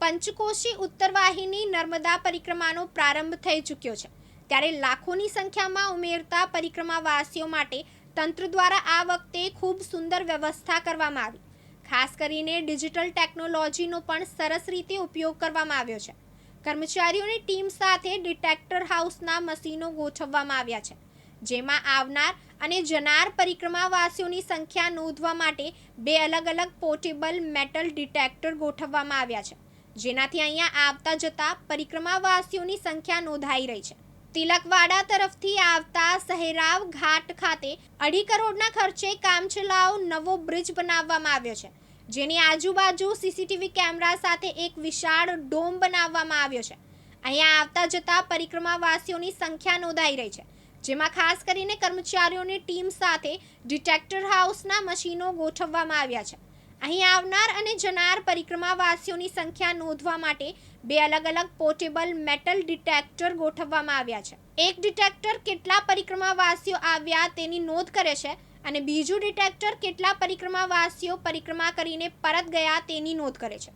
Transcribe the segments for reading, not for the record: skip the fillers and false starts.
પંચકોશી ઉત્તરવાહિની નર્મદા પરિક્રમાનો પ્રારંભ થઈ ચૂક્યો છે, ત્યારે લાખોની સંખ્યામાં ઉમેરતા પરિક્રમાવાસીઓ માટે તંત્ર દ્વારા આ વખતે ખૂબ સુંદર વ્યવસ્થા કરવામાં આવી. ખાસ કરીને ડિજિટલ ટેકનોલોજીનો પણ સરસ રીતે ઉપયોગ કરવામાં આવ્યો છે. કર્મચારીઓની ટીમ સાથે ડિટેક્ટર હાઉસના મશીનો ગોઠવવામાં આવ્યા છે, જેમાં આવનાર અને જનાર પરિક્રમાવાસીઓની સંખ્યા નોંધવા માટે 2 અલગ-અલગ પોર્ટેબલ મેટલ ડિટેક્ટર ગોઠવવામાં આવ્યા છે, જેનાથી અહીંયા આવતા જતા પરિક્રમાવાસીઓની સંખ્યા નોંધાઈ રહી છે. તિલકવાડા તરફથી આવતા સહેરાવ ઘાટ ખાતે 2.5 કરોડના ખર્ચે કામચલાઉ નવો બ્રિજ બનાવવામાં આવ્યો છે, જેની આજુબાજુ સીસીટીવી કેમેરા સાથે એક વિશાળ ડોમ બનાવવામાં આવ્યો છે. અહીંયા આવતા જતા પરિક્રમાવાસીઓની સંખ્યા નોંધાઈ રહી છે, જેમાં ખાસ કરીને કર્મચારીઓની ટીમ સાથે ડિટેક્ટર હાઉસના મશીનો ગોઠવવામાં આવ્યા છે. અહીં આવનાર અને જનાર પરિક્રમાવાસીઓની સંખ્યા નોંધવા માટે 2 અલગ-અલગ પોર્ટેબલ મેટલ ડિટેક્ટર ગોઠવવામાં આવ્યા છે. એક ડિટેક્ટર કેટલા પરિક્રમાવાસીઓ આવ્યા તેની નોંધ કરે છે અને બીજું ડિટેક્ટર કેટલા પરિક્રમાવાસીઓ પરિક્રમા કરીને પરત ગયા તેની નોંધ કરે છે.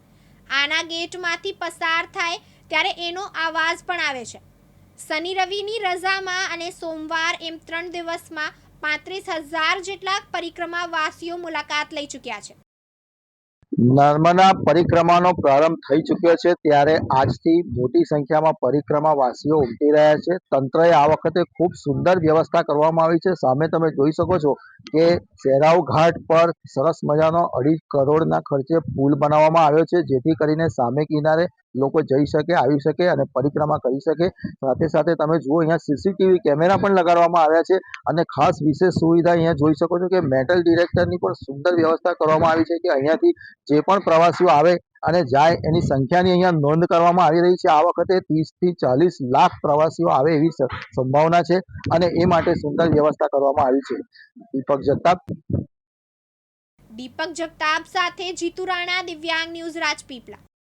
આના ગેટમાંથી પસાર થાય ત્યારે એનો અવાજ પણ આવે છે. શનિ રવિની રજામાં અને સોમવાર એમ 3 દિવસમાં 35,000 જેટલા પરિક્રમાવાસીઓ મુલાકાત લઈ ચૂક્યા છે. નર્મદા પરિક્રમાનો પ્રારંભ થઈ ચૂક્યો છે, ત્યારે આજથી મોટી સંખ્યામાં પરિક્રમાવાસીઓ ઉમટી રહ્યા છે. તંત્રએ આ વખતે ખૂબ સુંદર વ્યવસ્થા કરવામાં આવી છે. સામે તમે જોઈ શકો છો કે સહેરાવ ઘાટ પર સરસ મજાનો 2.5 કરોડના ખર્ચે પુલ બનાવવામાં આવ્યો છે, જેથી કરીને સામે કિનારે લોકો જઈ શકે, આવી શકે અને પરિક્રમા કરી શકે. સાથે સાથે તમે જુઓ, અહીંયા સીસીટીવી કેમેરા પણ લગાડવામાં આવ્યા છે અને ખાસ વિશેષ સુવિધા અહીંયા જોઈ શકો છો કે મેટલ ડિટેક્ટરની પણ સુંદર વ્યવસ્થા કરવામાં આવી છે કે અહીંયાથી જે પણ પ્રવાસીઓ આવે અને જાય એની સંખ્યાની અહીંયા નોંધ કરવામાં આવી રહી છે. આ વખતે 30 થી 40 લાખ પ્રવાસીઓ આવે એવી સંભાવના છે અને એ માટે સુંદર વ્યવસ્થા કરવામાં આવી છે. દીપક જગતાપ સાથે જીતુ રાણા, દિવ્યાંગ ન્યૂઝ, રાજપીપળા.